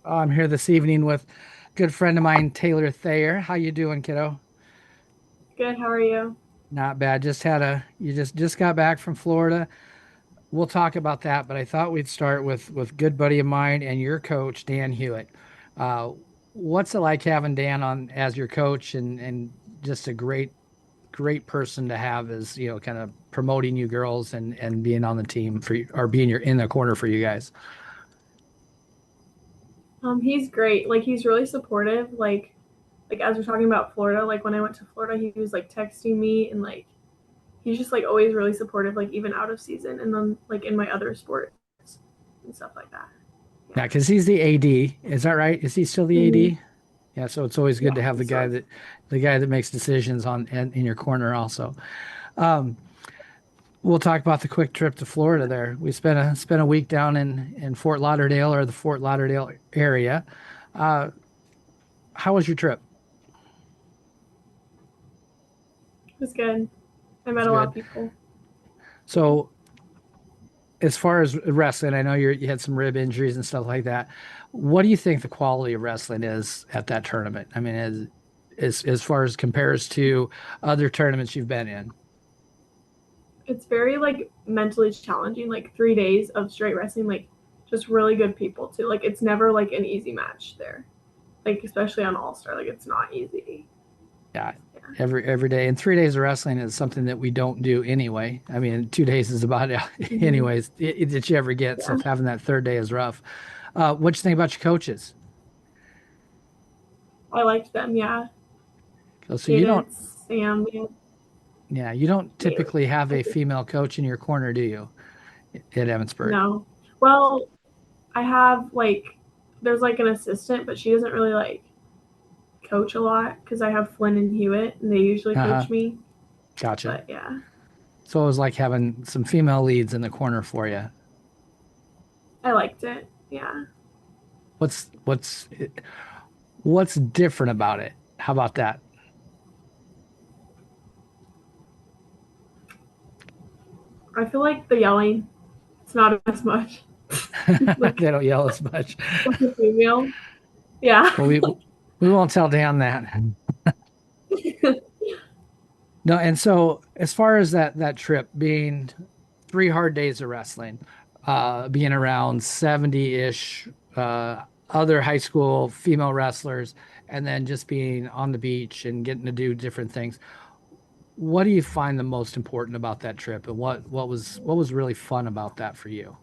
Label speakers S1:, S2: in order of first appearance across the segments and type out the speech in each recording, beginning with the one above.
S1: I'm here this evening with a good friend of mine, Taylor Thayer. How you doing, kiddo?
S2: Good, how are you?
S1: Not bad. You just got back from Florida. We'll talk about that, but I thought we'd start with good buddy of mine and your coach, Dan Hewitt. Uh, what's it like having Dan on as your coach and just a great person to have as, kind of promoting you girls and being on the team for you, or being in the corner for you guys.
S2: He's great. Like he's really supportive. Like as we're talking about Florida, like when I went to Florida, he was like texting me and like he's just like always really supportive, like even out of season and then like in my other sports and stuff like that.
S1: Yeah,
S2: Yeah.
S1: because he's the AD. Is that right? Is he still the
S2: Mm-hmm.
S1: AD? Yeah, so it's always good
S2: Yeah.
S1: to have
S2: So
S1: the guy that makes decisions in your corner also. Um, we'll talk about the quick trip to Florida there. We spent a week down in Fort Lauderdale or the Fort Lauderdale area. Uh, how was your trip?
S2: it was good. I
S1: It was
S2: met a lot
S1: good.
S2: of people. Yeah.
S1: So as far as wrestling, I know you had some rib injuries and stuff like that. What do you think the quality of wrestling is at that tournament? I mean, as far as compares to other tournaments you've been in.
S2: It's very like mentally challenging, like 3 days of straight wrestling, like just really good people too. Like it's never like an easy match there. Like especially on All Star, like it's not easy.
S1: Yeah,
S2: Yeah.
S1: every day. And 3 days of wrestling is something that we don't do anyway. I mean, 2 days is about it,
S2: Mm-hmm.
S1: anyways, that you ever get. So
S2: Yeah.
S1: having that third day is rough. What you think about your coaches?
S2: I liked them, yeah.
S1: So you don't,
S2: Cadence, Sam, yeah,
S1: yeah, you don't
S2: Nate.
S1: typically have a female coach in your corner, do you, at Emmetsburg?
S2: No. Well, I have like, there's like an assistant, but she doesn't really like coach a lot because I have Flynn and Hewitt and they usually
S1: Uh-huh.
S2: coach me.
S1: Gotcha.
S2: But yeah,
S1: So it was like having some female leads in the corner for you.
S2: I liked it. Yeah.
S1: What's what's what's different about it? How about that?
S2: I feel like the yelling, it's not as much.
S1: They
S2: Like,
S1: don't yell as much.
S2: like a female. Yeah.
S1: Well, we won't tell Dan that. No, and so as far as that trip being 3 hard days of wrestling, being around 70-ish other high school female wrestlers, and then just being on the beach and getting to do different things. What do you find the most important about that trip, and what was really fun about that for you?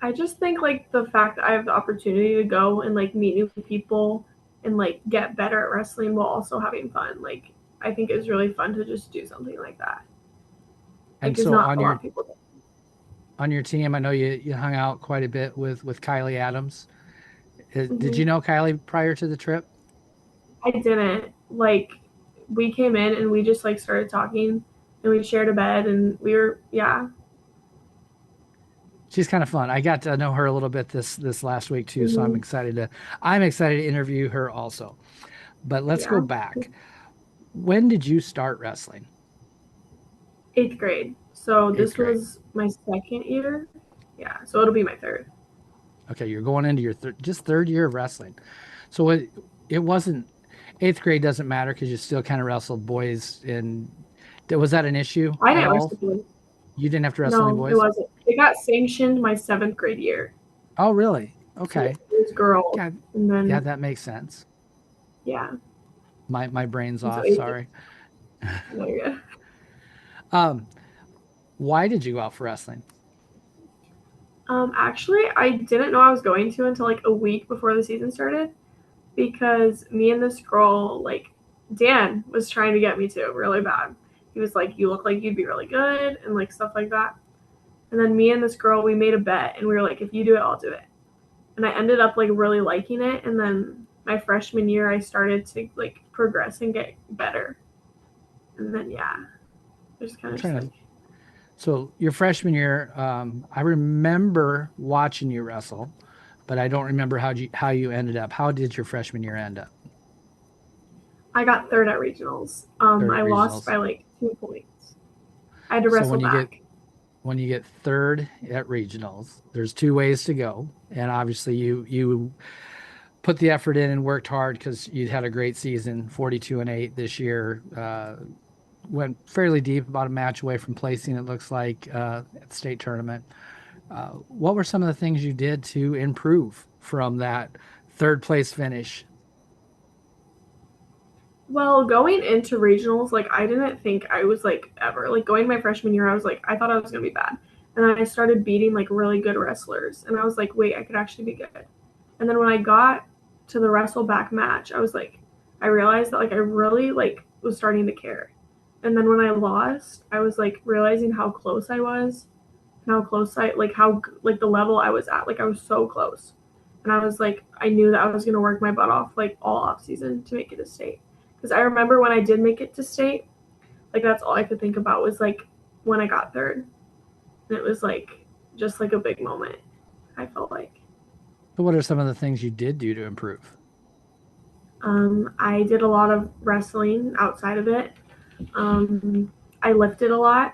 S2: I just think like the fact that I have the opportunity to go and like meet new people and like get better at wrestling while also having fun. Like I think it's really fun to just do something like that.
S1: And
S2: Like it's
S1: so
S2: not a lot of people do.
S1: on your team, I know you hung out quite a bit with Kylie Adams. Did
S2: Mm-hmm.
S1: you know Kylie prior to the trip?
S2: I didn't like we came in and we just like started talking and we shared a bed and we were yeah.
S1: She's kind of fun. I got to know her a little bit this last week too, so
S2: Mm-hmm.
S1: I'm excited to interview her also. But let's go
S2: Yeah.
S1: back. When did you start wrestling?
S2: Eighth grade. So
S1: Eighth
S2: this
S1: grade.
S2: was my second year. Yeah. So it'll be my third.
S1: Okay, you're going into your just third year of wrestling. So it wasn't eighth grade doesn't matter because you still kind of wrestled boys. And was that an issue
S2: I
S1: at
S2: didn't
S1: all?
S2: wrestle boys.
S1: You didn't have to wrestle any
S2: No, it
S1: boys?
S2: wasn't. It got sanctioned my seventh grade year.
S1: Oh, really?
S2: So
S1: Okay.
S2: it was girls.
S1: Yeah,
S2: And
S1: yeah,
S2: then
S1: that makes sense.
S2: yeah.
S1: My brain's
S2: And so
S1: off.
S2: eighth
S1: Sorry.
S2: no, you're good.
S1: Um, why did you go out for wrestling?
S2: Actually I didn't know I was going to until like a week before the season started because me and this girl, like Dan was trying to get me to really bad. He was like, you look like you'd be really good and like stuff like that. And then me and this girl, we made a bet and we were like, if you do it, I'll do it. And I ended up like really liking it. And then my freshman year, I started to like progress and get better. And then yeah, I just kind
S1: I'm
S2: of just
S1: trying
S2: like
S1: to. So your freshman year, I remember watching you wrestle, but I don't remember how you ended up. How did your freshman year end up?
S2: I got third at regionals.
S1: Third
S2: I
S1: at
S2: lost
S1: regionals.
S2: by like 2 points. I had to
S1: So
S2: wrestle
S1: when you get
S2: back.
S1: when you get third at regionals, there's two ways to go. And obviously you put the effort in and worked hard because you had a great season, 42-8 this year. Went fairly deep, about a match away from placing, it looks like, at the state tournament. What were some of the things you did to improve from that third place finish?
S2: Well, going into regionals, like I didn't think I was like ever like going my freshman year. I was like I thought I was gonna be bad, and then I started beating like really good wrestlers, and I was like, wait, I could actually be good. And then when I got to the wrestle back match, I was like, I realized that like I really like was starting to care. And then when I lost, I was like realizing how close I was, and how close I like how like the level I was at. Like I was so close, and I was like, I knew that I was gonna work my butt off like all off season to make it to state. Because I remember when I did make it to state, like that's all I could think about was like when I got third. And it was like just like a big moment, I felt like.
S1: So what are some of the things you did do to improve?
S2: I did a lot of wrestling outside of it. I lifted a lot.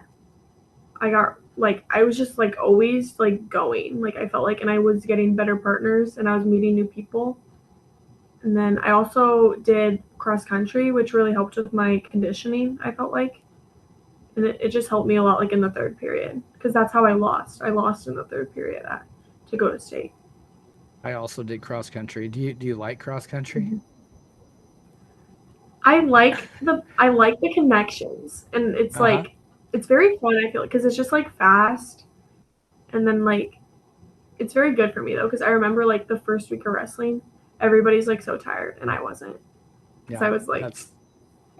S2: I got like I was just like always like going. Like I felt like and I was getting better partners and I was meeting new people. And then I also did cross country, which really helped with my conditioning, I felt like. And it just helped me a lot like in the third period because that's how I lost. I lost in the third period to go to state.
S1: I also did cross country. Do you like cross country?
S2: Mm-hmm. I like the connections and it's
S1: Uh-huh.
S2: like it's very fun I feel like because it's just like fast and then like it's very good for me though because I remember like the first week of wrestling everybody's like so tired and I wasn't because
S1: Yeah,
S2: I was like
S1: that's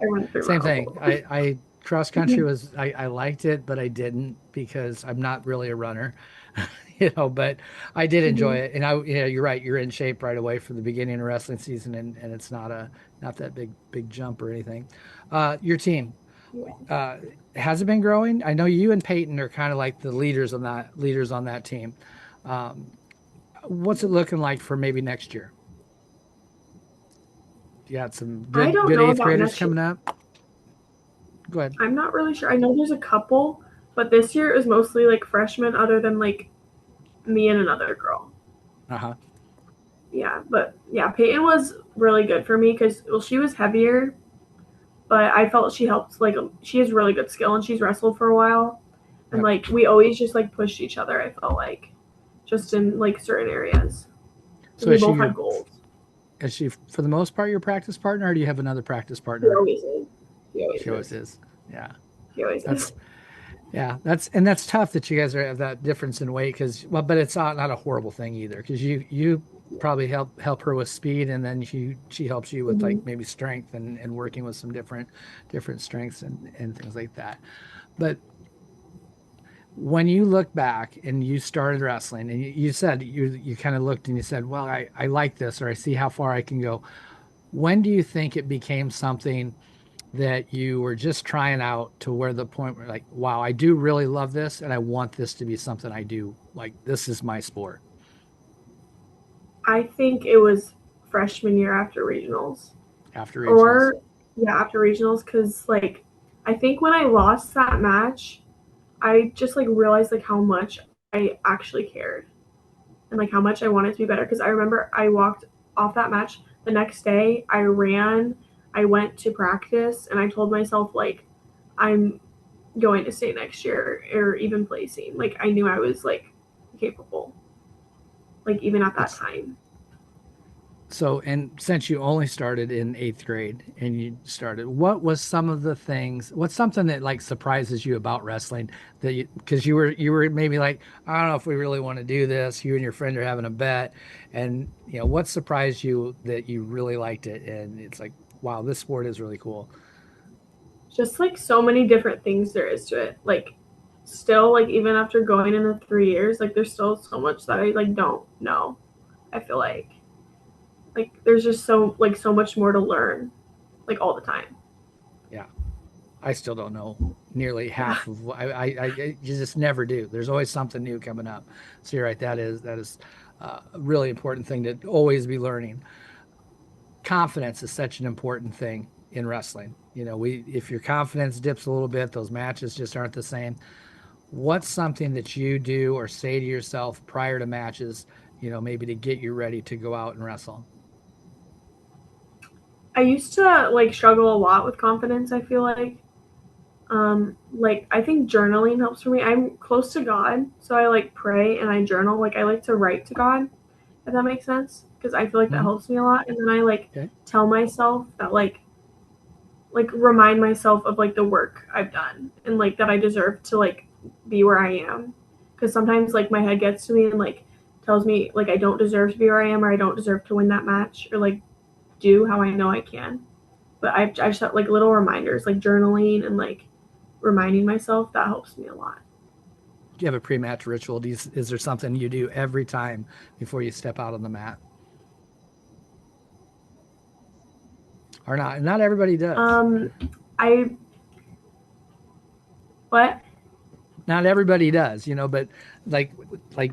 S2: I went through my
S1: same thing.
S2: level.
S1: I cross country was I liked it, but I didn't because I'm not really a runner, but I did enjoy
S2: Mm-hmm.
S1: it. And you're right, you're in shape right away from the beginning of wrestling season and it's not that big jump or anything. Your team,
S2: Yeah.
S1: uh, has it been growing? I know you and Peyton are kind of like the leaders on that team. Um, what's it looking like for maybe next year? You got some
S2: I don't
S1: good
S2: know
S1: eighth
S2: about
S1: graders
S2: next year.
S1: coming up. Go ahead.
S2: I'm not really sure. I know there's a couple, but this year it was mostly like freshmen, other than like me and another girl.
S1: Uh-huh.
S2: Yeah, but yeah, Peyton was really good for me because well, she was heavier, but I felt she helped. Like she has really good skill and she's wrestled for a while, and
S1: Yep.
S2: like we always just like pushed each other. I felt like just in like certain areas because
S1: So
S2: we both had goals.
S1: is she for the most part your practice partner, or do you have another practice
S2: He
S1: partner?
S2: always is. He always
S1: She always
S2: is.
S1: is. Yeah.
S2: He always is.
S1: That's that's tough that you guys have that difference in weight because but it's not a horrible thing either because you probably help her with speed and then she helps you with like
S2: Mm-hmm.
S1: maybe strength and working with some different strengths and things like that. But when you look back and you started wrestling and you said you kind of looked and you said, well, I like this or I see how far I can go. When do you think it became something that you were just trying out to where the point where like, wow, I do really love this and I want this to be something I do. Like this is my sport
S2: I think it was freshman year after regionals.
S1: after regionals.
S2: Or yeah, after regionals, because like I think when I lost that match, I just like realized like how much I actually cared and like how much I wanted to be better. Because I remember I walked off that match the next day. I ran. I went to practice, and I told myself like I'm going to stay next year or even placing. Like I knew I was like capable. Like even at that
S1: It's
S2: time.
S1: so, and since you only started in eighth grade and you started, what was some of the things, what's something that like surprises you about wrestling that because you were maybe like, I don't know if we really want to do this. You and your friend are having a bet. And, what surprised you that you really liked it? And it's like, wow, this sport is really cool.
S2: Just like so many different things there is to it. Like still like even after going in the 3 years, like there's still so much that I like don't know. I feel like there's just so much more to learn, like all the time.
S1: Yeah. I still don't know nearly
S2: Yeah.
S1: half of what you just never do. There's always something new coming up. So you're right. That is a really important thing to always be learning. Confidence is such an important thing in wrestling. We if your confidence dips a little bit, those matches just aren't the same. what's something that you do or say to yourself prior to matches, maybe to get you ready to go out and wrestle?
S2: I used to like struggle a lot with confidence, I feel like I think journaling helps for me. I'm close to God, so I like pray and I journal. Like I like to write to God, if that makes sense, because I feel like that
S1: Hmm.
S2: helps me a lot. And then I like
S1: Okay.
S2: tell myself that like remind myself of like the work I've done and like that I deserve to like be where I am. Because sometimes like my head gets to me and like tells me like I don't deserve to be where I am or I don't deserve to win that match or like do how I know I can. But I just have like little reminders like journaling and like reminding myself that helps me a lot.
S1: Do you have a pre-match ritual? Is there something you do every time before you step out on the mat, or not? Not everybody does.
S2: Um, I what?
S1: Not everybody does, but like like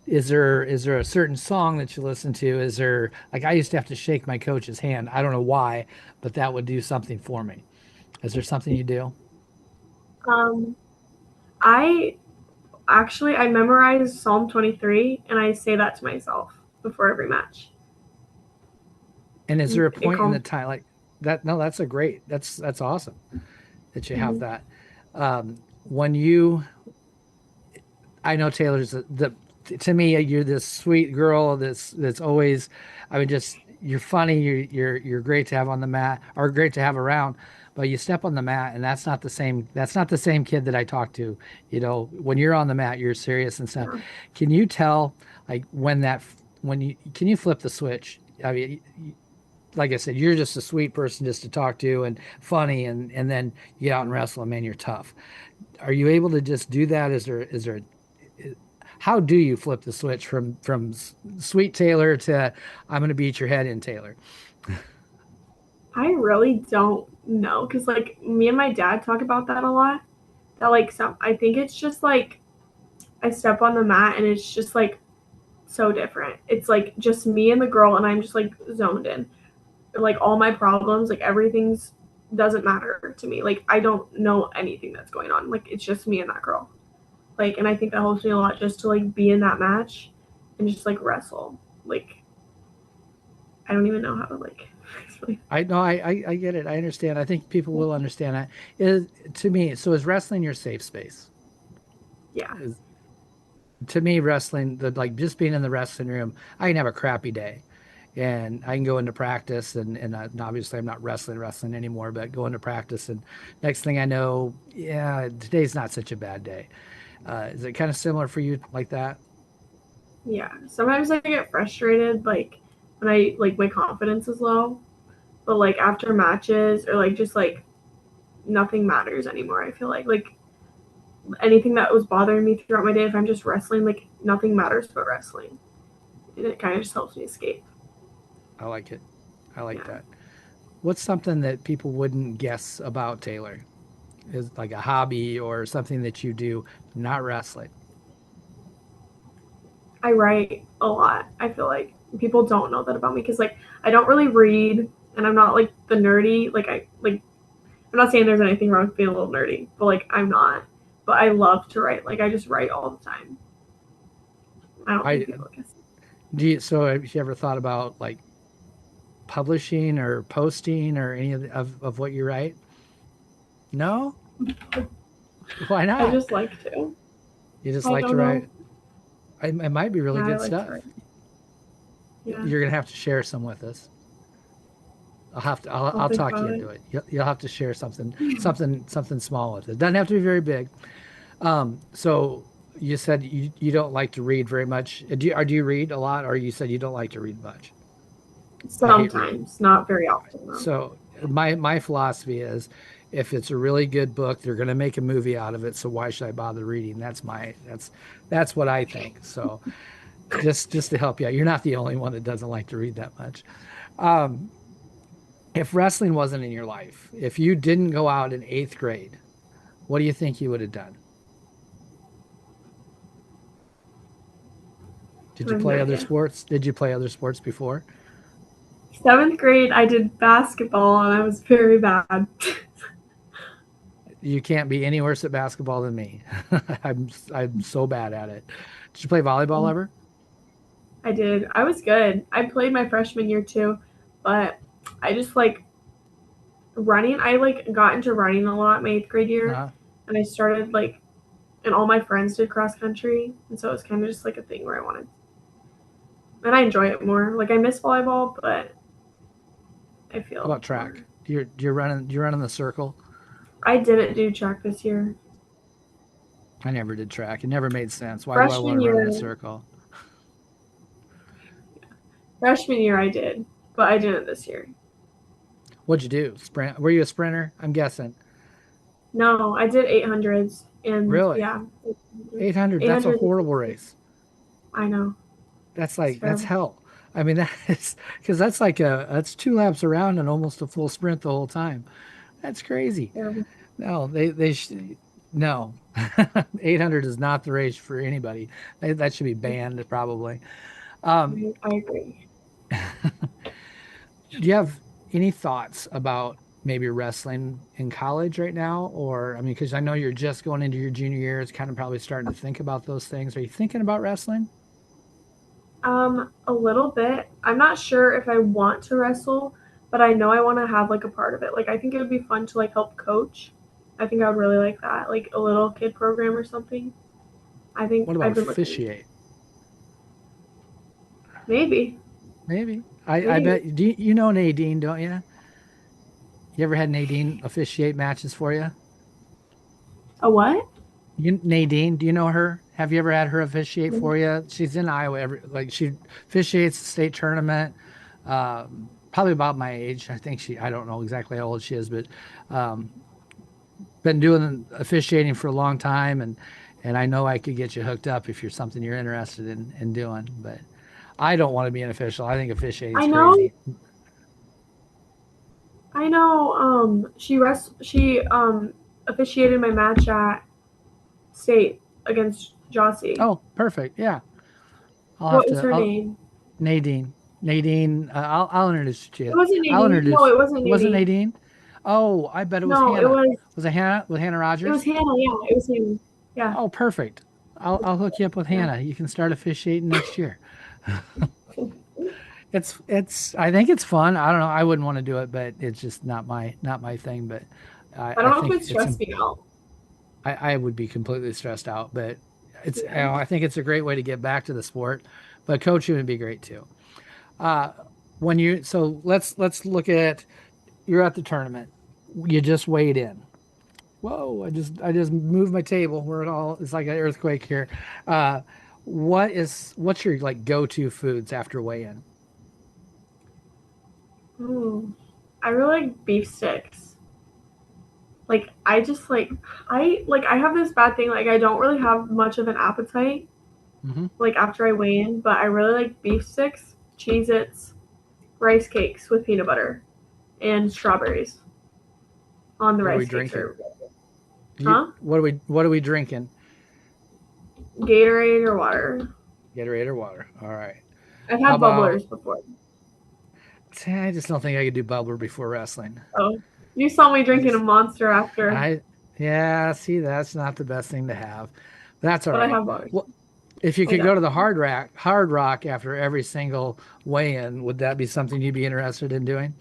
S1: is there a certain song that you listen to? Is there, like, I used to have to shake my coach's hand. I don't know why, but that would do something for me. Is there something you do?
S2: Um, I I memorized Psalm 23 and I say that to myself before every match.
S1: And is there a
S2: It
S1: point in the
S2: calms.
S1: time like that? No, that's awesome that you have
S2: Mm-hmm.
S1: that. When you, I know Taylor's to me, you're this sweet girl that's always, I mean, just, you're funny, you're great to have on the mat, or great to have around, but you step on the mat and that's not the same kid that I talk to. When you're on the mat, you're serious and stuff.
S2: Yeah.
S1: Can you tell, like, when you can you flip the switch? I mean, like I said, you're just a sweet person just to talk to and funny, and then you get out and wrestle, and man, you're tough. Are you able to just do that? Is there how do you flip the switch from sweet Taylor to I'm going to beat your head in Taylor?
S2: I really don't know because like me and my dad talk about that a lot. That like some I think it's just like I step on the mat and it's just like so different. It's like just me and the girl and I'm just like zoned in. Like all my problems, like everything's doesn't matter to me. Like I don't know anything that's going on. Like it's just me and that girl. Like and I think that helps me a lot just to like be in that match and just like wrestle. Like I don't even know how to like explain.
S1: I know, I get it. I understand. I think people will understand that. To me, so is wrestling your safe space?
S2: Yeah.
S1: Is, to me, wrestling, like, just being in the wrestling room, I can have a crappy day, and I can go into practice, and obviously I'm not wrestling anymore, but go into practice, and next thing I know, yeah, today's not such a bad day. Is it kind of similar for you like that?
S2: Yeah. Sometimes I get frustrated like when I like my confidence is low, but like after matches or like just like nothing matters anymore. I feel like anything that was bothering me throughout my day, if I'm just wrestling, like nothing matters but wrestling, and it kind of just helps me escape.
S1: I like it. I like
S2: Yeah.
S1: that. What's something that people wouldn't guess about Taylor? Is like a hobby or something that you do, not wrestling?
S2: I write a lot. I feel like people don't know that about me because like I don't really read, and I'm not like the nerdy. I'm not saying there's anything wrong with being a little nerdy, but like I'm not. But I love to write. Like I just write all the time. I don't think
S1: I
S2: people guess.
S1: so have you ever thought about, like, publishing or posting or any of what you write? No? Why
S2: I
S1: not?
S2: just like to.
S1: You just
S2: I
S1: like to
S2: don't know.
S1: write? It might be really
S2: Yeah, I
S1: good
S2: like to
S1: stuff.
S2: write. Yeah,
S1: You're gonna have to share some with us.
S2: I'll
S1: I'll
S2: think
S1: talk you
S2: about
S1: into
S2: it.
S1: it. You'll have to share something small with it. Doesn't have to be very big. So you said you don't like to read very much. Do you read a lot, or you said you don't like to read much? I hate reading.
S2: Sometimes, not very often though.
S1: So my philosophy is, if it's a really good book, they're going to make a movie out of it. So why should I bother reading? That's what I think. So just to help you out, you're not the only one that doesn't like to read that much. Um, if wrestling wasn't in your life, if you didn't go out in eighth grade, what do you think you would have done? Did
S2: I
S1: you
S2: have no
S1: play other
S2: idea.
S1: sports? Did you play other sports before?
S2: Seventh grade, I did basketball and I was very bad.
S1: You can't be any worse at basketball than me. I'm so bad at it. Did you play volleyball ever?
S2: I did. I was good. I played my freshman year too, but I just like running. I like got into running a lot my 8th grade year,
S1: Uh,
S2: and I started like, and all my friends did cross country, and so it was kind of just like a thing where I wanted, and I enjoy it more. Like I miss volleyball, but I
S1: how about
S2: feel
S1: track?
S2: more.
S1: Do you run in the circle?
S2: I didn't do track this year.
S1: I never did track. It never made sense. Why do I want
S2: Freshman
S1: to run in a
S2: year,
S1: circle?
S2: freshman year I did, but I didn't this year.
S1: What'd you do? Sprint? Were you a sprinter? I'm guessing.
S2: No, I did 800s, and
S1: Really?
S2: yeah,
S1: 800, that's a
S2: 800.
S1: horrible race.
S2: I know it's
S1: That's
S2: terrible.
S1: hell. I mean, that is because that's 2 laps around and almost a full sprint the whole time. That's crazy.
S2: Terrible.
S1: No, no. 800 is not the race for anybody. That should be banned probably. Um,
S2: I agree.
S1: do you have any thoughts about maybe wrestling in college right now? Or, I mean, because I know you're just going into your junior year, it's kind of probably starting to think about those things. Are you thinking about wrestling?
S2: A little bit. I'm not sure if I want to wrestle, but I know I want to have like a part of it. Like I think it would be fun to like help coach. I think I would really like that, like a little kid program or something. I think
S1: What about
S2: I've been looking.
S1: officiate?
S2: Maybe,
S1: Maybe. I
S2: maybe
S1: bet. You know Nadine, don't you? You ever had Nadine officiate matches for you?
S2: a what?
S1: Nadine, do you know her? Have you ever had her officiate for you? She's in Iowa she officiates the state tournament. Probably about my age. I don't know exactly how old she is, but um, been doing officiating for a long time, and I know I could get you hooked up if you're something you're interested in doing. But I don't want to be an official. I think
S2: I
S1: officiating's
S2: know.
S1: crazy.
S2: I know. She officiated my match at state against Jossie.
S1: Oh, perfect. Yeah, I'll have
S2: What was
S1: to.
S2: her name?
S1: Nadine. Nadine. I'll introduce you to
S2: It
S1: you.
S2: wasn't
S1: I'll
S2: Nadine. No,
S1: introduce.
S2: it wasn't
S1: It wasn't
S2: Nadine.
S1: Nadine. Oh, I bet it was
S2: No, it
S1: Hannah.
S2: was.
S1: Was it Hannah with Hannah
S2: It was
S1: Rogers?
S2: Hannah. Yeah, it was Hannah. Yeah,
S1: Oh, perfect. I'll hook you up with
S2: yeah.
S1: Hannah. You can start officiating next year. It's I think it's fun. I don't know. I wouldn't want to do it, but it's just not my thing. But
S2: I
S1: I
S2: don't know if
S1: think
S2: it stressed me out.
S1: I would be completely stressed out. But
S2: Yeah.
S1: I think it's a great way to get back to the sport. But coaching would be great too. Uh, when you so let's look at you're at the tournament. You just weighed in. Whoa! I just moved my table. It's like an earthquake here. Uh, what's your like go-to foods after weigh-in?
S2: Ooh. I really like beef sticks. Like I have this bad thing. Like I don't really have much of an appetite.
S1: Hmm.
S2: Like after I weigh in, but I really like beef sticks, Cheez-Its, rice cakes with peanut butter, and strawberries on the
S1: What are we
S2: rice cakes.
S1: drinking?
S2: Or huh?
S1: What are we drinking?
S2: Gatorade or water.
S1: Gatorade or water? All right.
S2: I've
S1: How
S2: had
S1: about?
S2: bubblers before.
S1: I just don't think I could do bubbler before wrestling.
S2: Oh, you saw me
S1: I
S2: drinking a
S1: just
S2: monster after,
S1: I Yeah. See, that's not the best thing to have. That's all
S2: but I
S1: right.
S2: have bubblers.
S1: Well, if you
S2: Oh
S1: could
S2: yeah.
S1: go to the Hard Rock after every single weigh-in, would that be something you'd be interested in doing?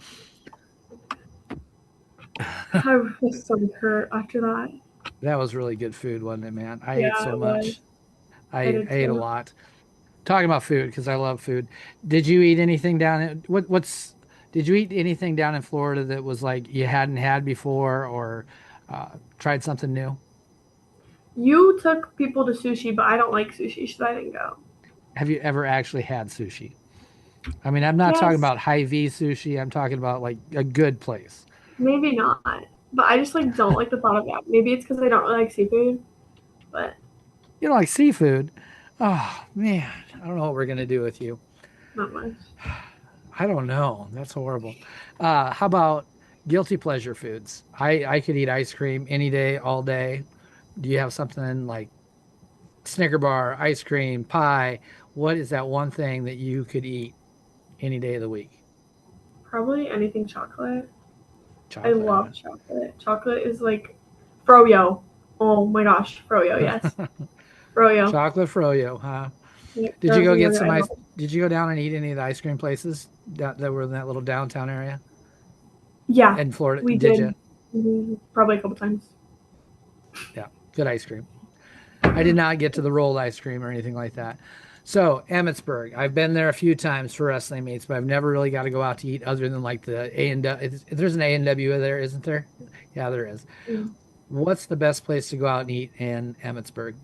S2: I was so hurt after that.
S1: That was really good food, wasn't it, man? I ate
S2: Yeah,
S1: so
S2: it was.
S1: much. I,
S2: I
S1: I
S2: did
S1: ate a
S2: too.
S1: lot. Talking about food because I love food. Did you eat anything down in what's did you eat anything down in Florida that was like you hadn't had before or tried something new?
S2: You took people to sushi, but I don't like sushi, so I didn't go.
S1: Have you ever actually had sushi? I mean, I'm not talking
S2: Yes,
S1: about high V sushi. I'm talking about like a good place.
S2: maybe not. But I just like don't like the thought of that. Maybe it's because I don't really like seafood, but
S1: You know, like seafood. Oh man, I don't know what we're gonna do with you.
S2: not much.
S1: I don't know. That's horrible. How about guilty pleasure foods? I could eat ice cream any day, all day. Do you have something like Snicker bar, ice cream, pie? What is that one thing that you could eat any day of the week?
S2: Probably anything chocolate. I
S1: Chocolate, huh?
S2: love chocolate. Chocolate is like Froyo. Oh my gosh, Froyo, yes. Froyo.
S1: Chocolate froyo, huh?
S2: Yeah,
S1: Did you go
S2: frozen
S1: get
S2: yogurt,
S1: some
S2: I
S1: ice?
S2: love it.
S1: Did you go down and eat any of the ice cream places that were in that little downtown area
S2: Yeah,
S1: in Florida?
S2: we
S1: Did you?
S2: did. Probably a couple times.
S1: Yeah, good ice cream. I did not get to the rolled ice cream or anything like that. So Emmetsburg, I've been there a few times for wrestling meets, but I've never really got to go out to eat other than like the A and W. There's an A&W there, isn't there? Yeah, there is.
S2: Mm.
S1: What's the best place to go out and eat in Emmetsburg?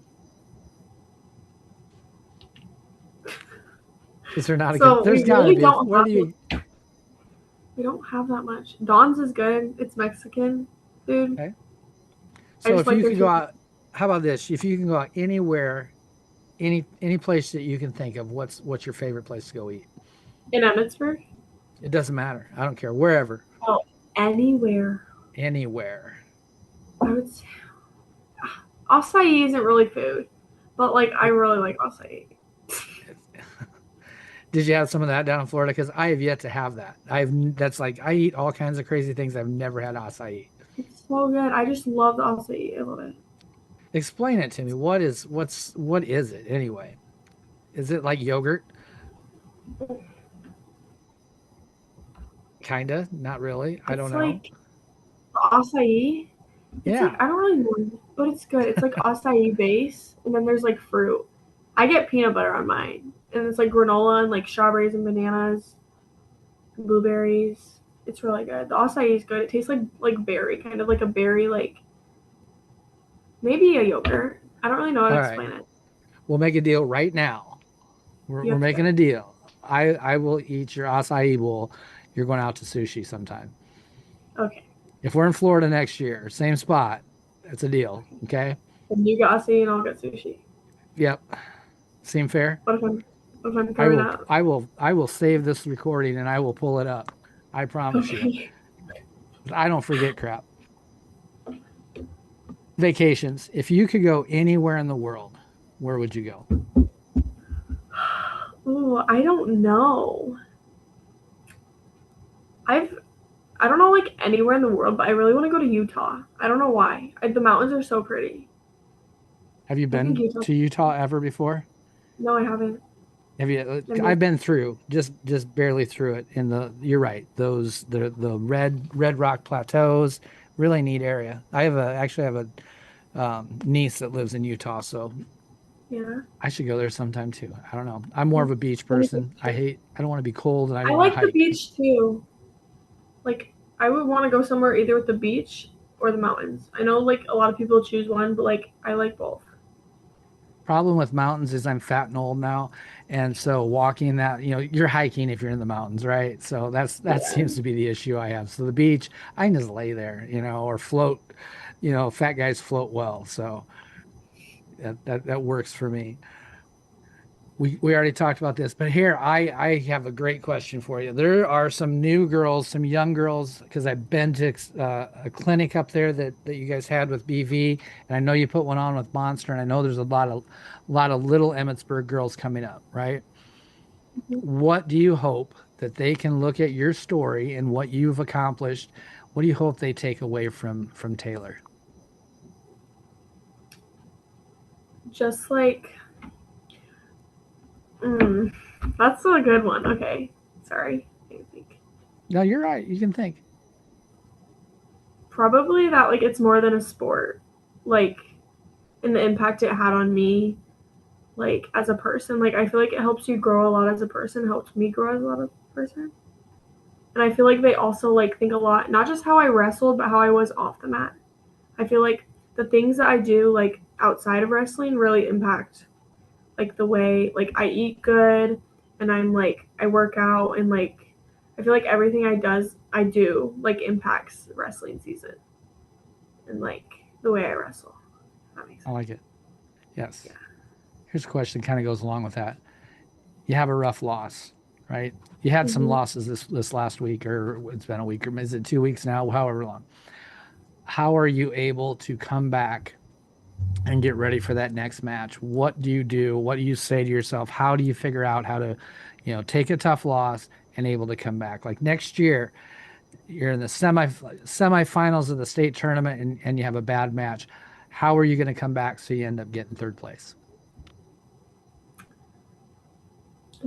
S1: Is there not a good?
S2: So we
S1: There's got to
S2: really
S1: be.
S2: don't
S1: Where
S2: have
S1: do you?
S2: we don't have that much. Don's is good. It's Mexican food.
S1: Okay.
S2: I
S1: So
S2: just
S1: if
S2: like
S1: you
S2: their
S1: could go
S2: chicken
S1: out, how about this? If you can go out anywhere, any place that you can think of, what's your favorite place to go eat?
S2: in Emmetsburg.
S1: It doesn't matter. I don't care. Wherever,
S2: Oh, anywhere.
S1: anywhere.
S2: I would say acai isn't really food, but like I really like acai.
S1: Did you have some of that down in Florida? Because I have yet to have that. That's like I eat all kinds of crazy things. I've never had acai.
S2: It's so good. I just love the acai. I love it.
S1: Explain it to me. What is it anyway? Is it like yogurt? Kinda, not really. I don't
S2: It's
S1: know.
S2: like acai. It's like
S1: Yeah.
S2: I don't really know, but it's good. It's like acai base, and then there's like fruit. I get peanut butter on mine, and it's like granola and like strawberries and bananas, and blueberries. It's really good. The acai is good. It tastes like berry, kind of like a berry, like maybe a yogurt. I don't really know how to
S1: All right.
S2: explain it.
S1: We'll make a deal right now.
S2: You
S1: We're
S2: have to
S1: making
S2: try.
S1: a deal. I will eat your acai bowl. You're going out to sushi sometime.
S2: Okay,
S1: If we're in Florida next year, same spot, it's a deal. Okay.
S2: and you get acai, and I'll get sushi.
S1: Yep. Seem fair?
S2: What if I'm coming up?
S1: I will save this recording and I will pull it up. I promise you.
S2: Okay.
S1: I don't forget crap. Vacations. If you could go anywhere in the world, where would you go?
S2: Ooh, I don't know. I've I don't know like anywhere in the world, but I really want to go to Utah. I don't know why. The mountains are so pretty.
S1: Have you
S2: I think
S1: been
S2: Utah.
S1: to Utah ever before?
S2: No, I haven't.
S1: Have you?
S2: I've
S1: I've
S2: never,
S1: been through, just barely through it. In the, you're right. The red rock plateaus, really neat area. Actually have a niece that lives in Utah, so
S2: yeah.
S1: I should go there sometime too. I don't know. I'm more
S2: Yeah.
S1: of a beach
S2: Let me
S1: person.
S2: think.
S1: I don't want to be cold and I
S2: I
S1: don't want to
S2: like the
S1: hike.
S2: beach too. Like I would want to go somewhere either with the beach or the mountains. I know like a lot of people choose one, but like I like both.
S1: Problem with mountains is I'm fat and old now, and so walking that, you're hiking if you're in the mountains, right? So that
S2: Yeah.
S1: seems to be the issue I have. So the beach, I can just lay there, or float. Fat guys float well, so that works for me. We already talked about this, but here I have a great question for you. There are some new girls, some young girls, because I've been to a clinic up there that you guys had with BV, and I know you put one on with Monster, and I know there's a lot of little Emmetsburg girls coming up, right? What do you hope that they can look at your story and what you've accomplished? What do you hope they take away from Taylor?
S2: Just like mm, that's a good one. Okay. Sorry. I think.
S1: No, you're right. You can think.
S2: Probably that like it's more than a sport. Like and the impact it had on me like as a person. Like I feel like it helps you grow a lot as a person, helped me grow as a lot of a person. And I feel like they also like think a lot, not just how I wrestled, but how I was off the mat. I feel like the things that I do like outside of wrestling really impact like the way like I eat good and I'm like I work out and like I feel like everything I do like impacts wrestling season and like the way I wrestle. If that makes
S1: I
S2: sense.
S1: like it. Yes.
S2: Yeah.
S1: Here's a question kind of goes along with that. You have a rough loss, right? You had some
S2: Mm-hmm.
S1: losses this last week, or it's been a week, or is it 2 weeks now? However long. How are you able to come back and get ready for that next match? What do you do? What do you say to yourself? How do you figure out how to, take a tough loss and able to come back? Like next year, you're in the semifinals of the state tournament and you have a bad match. How are you going to come back so you end up getting third place?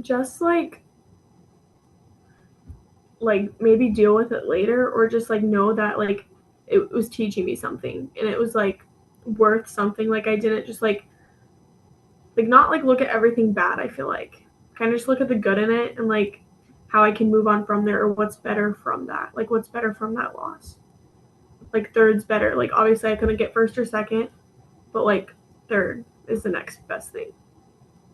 S2: Just like maybe deal with it later, or just like know that like it was teaching me something and it was like worth something. Like I didn't just like not like look at everything bad. I feel like kind of just look at the good in it and like how I can move on from there, or what's better from that. Like what's better from that loss. Like third's better. Like obviously I couldn't get first or second, but like third is the next best thing.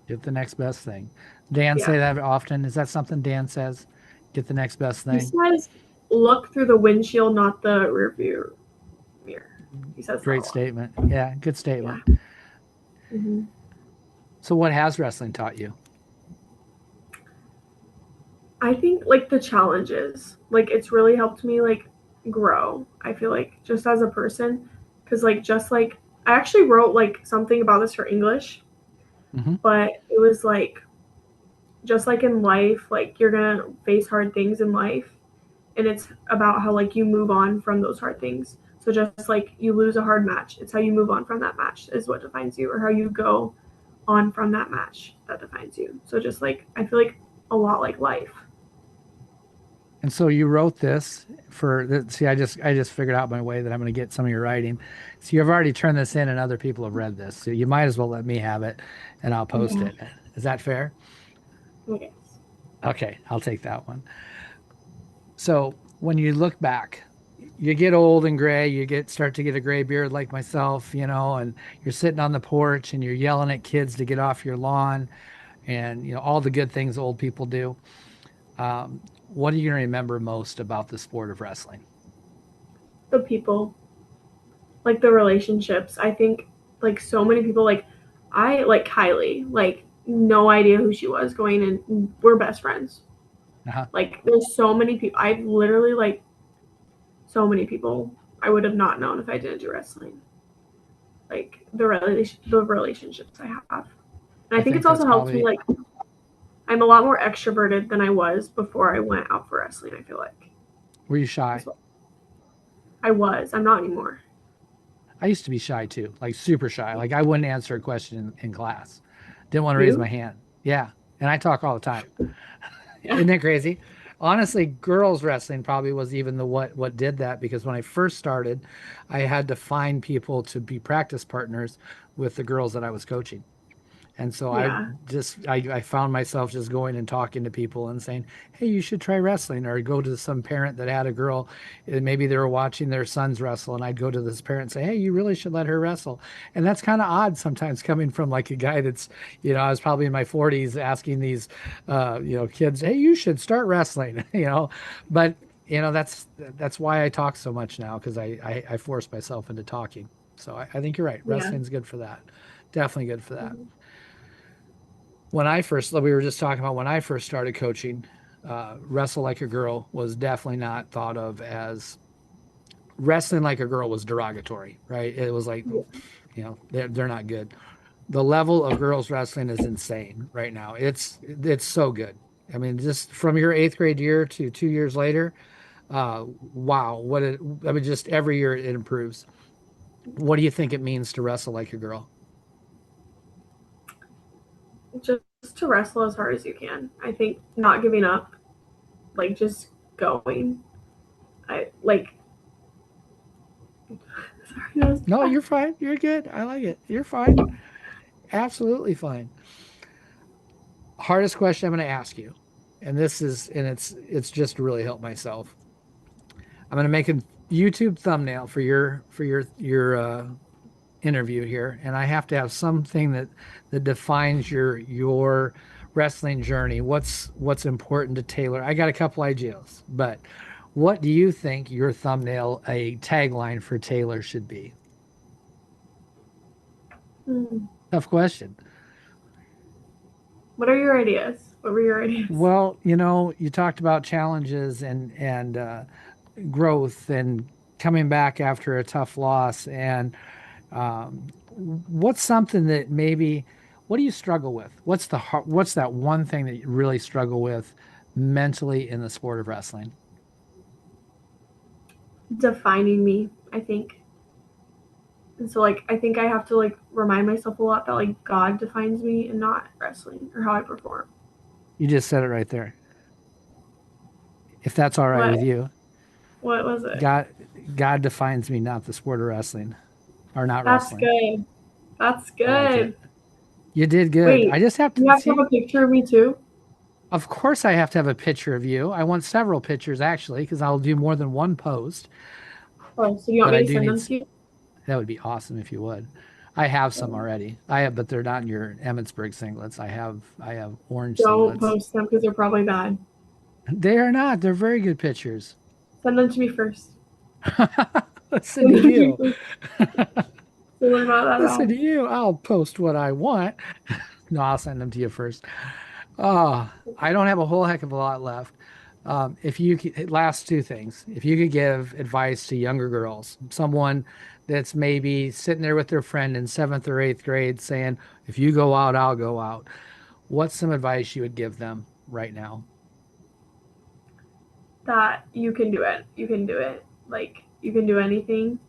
S1: Get the next best thing. Dan
S2: Yeah.
S1: say that often. Is that something Dan says? Get the next best
S2: He
S1: thing.
S2: says look through the windshield, not the rear view mirror. He says that a
S1: Great
S2: lot.
S1: statement. Yeah, good
S2: Yeah.
S1: statement.
S2: Mm-hmm.
S1: So what has wrestling taught you?
S2: I think like the challenges, like it's really helped me like grow. I feel like just as a person, because like just like I actually wrote like something about this for English,
S1: Hmm.
S2: but it was like just like in life, like you're gonna face hard things in life, and it's about how like you move on from those hard things. So just like you lose a hard match, it's how you move on from that match is what defines you, or how you go on from that match that defines you. So just like I feel like a lot like life.
S1: And so you wrote this for see, I just figured out my way that I'm going to get some of your writing. So you've already turned this in and other people have read this. So you might as well let me have it and I'll post
S2: Yeah.
S1: it. Is that fair?
S2: Okay.
S1: Okay, I'll take that one. So when you look back, you get old and gray, start to get a gray beard like myself, and you're sitting on the porch and you're yelling at kids to get off your lawn and all the good things old people do. What are you going to remember most about the sport of wrestling?
S2: The people, like the relationships. I think like so many people, like I like Kylie, like no idea who she was going in. We're best friends.
S1: Uh-huh.
S2: Like there's so many people. I've literally like so many people I would have not known if I didn't do wrestling. Like the relationships I have. And I
S1: I
S2: think
S1: think
S2: it's
S1: that's
S2: also helped me
S1: probably,
S2: like I'm a lot more extroverted than I was before I went out for wrestling, I feel like.
S1: were you shy?
S2: As well. I was. I'm not anymore.
S1: I used to be shy too, like super shy. Like I wouldn't answer a question in class. Didn't want to raise my
S2: You?
S1: hand. Yeah. And I talk all the time.
S2: Yeah.
S1: Isn't that crazy? Honestly, girls wrestling probably was even the what did that because when I first started, I had to find people to be practice partners with the girls that I was coaching. And so
S2: Yeah.
S1: I found myself just going and talking to people and saying, "Hey, you should try wrestling." Or I'd go to some parent that had a girl, and maybe they were watching their sons wrestle, and I'd go to this parent and say, "Hey, you really should let her wrestle." And that's kind of odd sometimes coming from like a guy that's, I was probably in my 40s asking these, kids, "Hey, you should start wrestling," But that's why I talk so much now because I force myself into talking. So I think you're right.
S2: Yeah.
S1: Wrestling's good for that. Definitely good for that.
S2: Mhm.
S1: We were just talking about when I first started coaching, wrestle like a girl was definitely not thought of as wrestling like a girl was derogatory, right? It was like,
S2: Yeah.
S1: they're not good. The level of girls wrestling is insane right now. It's so good. I mean, just from your eighth grade year to 2 years later, wow, I mean, just every year it improves. What do you think it means to wrestle like a girl?
S2: Just to wrestle as hard as you can. I think not giving up, like just going. I like. Sorry, that was
S1: No,
S2: bad.
S1: you're fine. You're good. I like it. You're fine. Absolutely fine. Hardest question I'm going to ask you, and it's just to really help myself. I'm going to make a YouTube thumbnail for your interview here, and I have to have something that defines your wrestling journey. What's important to Taylor? I got a couple ideas, but what do you think your thumbnail, a tagline for Taylor should be?
S2: Hmm.
S1: Tough question.
S2: What are your ideas? What were your ideas?
S1: Well, you talked about challenges and growth and coming back after a tough loss. And what's something that maybe, what do you struggle with? What's that one thing that you really struggle with mentally in the sport of wrestling?
S2: defining me, I think. And so like I think I have to like remind myself a lot that like God defines me and not wrestling or how I perform.
S1: You just said it right there. If that's all right
S2: What
S1: with you,
S2: what was it?
S1: God, God defines me, not the sport of wrestling or not
S2: That's
S1: wrestling.
S2: good. That's
S1: I like it.
S2: good.
S1: You did good. I
S2: Wait,
S1: just have
S2: you
S1: to
S2: have to have
S1: see.
S2: a picture of me too?
S1: Of course, I have to have a picture of you. I want several pictures actually, because I'll do more than one post.
S2: Oh, so you want
S1: But
S2: me
S1: I
S2: to
S1: do
S2: send
S1: need.
S2: them to you?
S1: That would be awesome if you would. I have some
S2: Um,
S1: already. I have, but they're not in your Emmetsburg singlets. I have orange
S2: don't
S1: singlets.
S2: post them because they're probably bad.
S1: They are not. They're very good pictures.
S2: Send them to me first.
S1: Listen to
S2: Send them to me
S1: you.
S2: first. So what about that at
S1: Listen
S2: all?
S1: to you. I'll post what I want. No, I'll send them to you first. Oh, I don't have a whole heck of a lot left. If you could, last two things, if you could give advice to younger girls, someone that's maybe sitting there with their friend in seventh or eighth grade saying, if you go out, I'll go out. What's some advice you would give them right now?
S2: That you can do it. You can do it. Like you can do anything.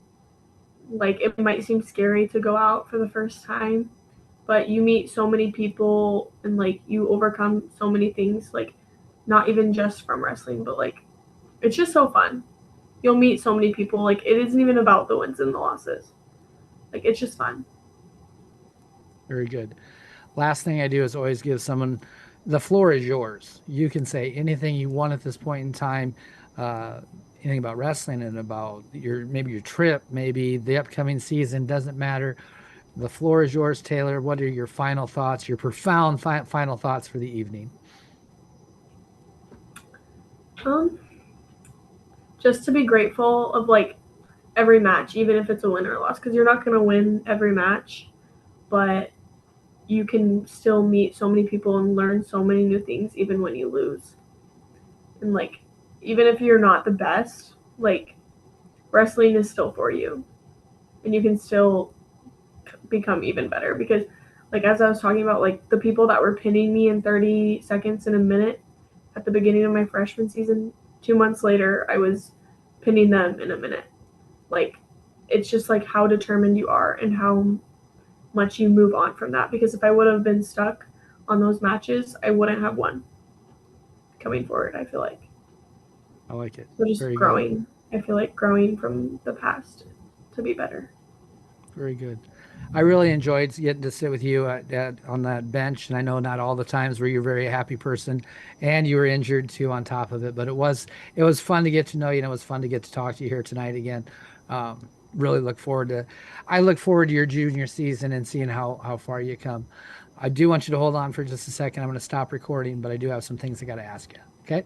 S2: Like it might seem scary to go out for the first time, but you meet so many people and like you overcome so many things, like not even just from wrestling, but like it's just so fun. You'll meet so many people. Like it isn't even about the wins and the losses. Like it's just fun.
S1: Very good. Last thing I do is always give someone the floor is yours. You can say anything you want at this point in time, uh, anything about wrestling and about your maybe your trip, maybe the upcoming season, doesn't matter. The floor is yours, Taylor. What are your final thoughts, your profound final thoughts for the evening?
S2: Um, just to be grateful of like every match, even if it's a win or a loss, because you're not gonna win every match, but you can still meet so many people and learn so many new things even when you lose. And like even if you're not the best, like wrestling is still for you and you can still become even better because like as I was talking about like the people that were pinning me in 30 seconds in a minute at the beginning of my freshman season, 2 months later I was pinning them in a minute. Like it's just like how determined you are and how much you move on from that, because if I would have been stuck on those matches I wouldn't have won coming forward, I feel like.
S1: I like it.
S2: So just
S1: Very good.
S2: growing. I feel like growing from the past to be better.
S1: Very good. I really enjoyed getting to sit with you on that bench, and I know not all the times were you a very happy person, and you were injured too on top of it. But it was fun to get to know you, and it was fun to get to talk to you here tonight again. Really look forward to, I look forward to your junior season and seeing how far you come. I do want you to hold on for just a second. I'm going to stop recording, but I do have some things I got to ask you. Okay.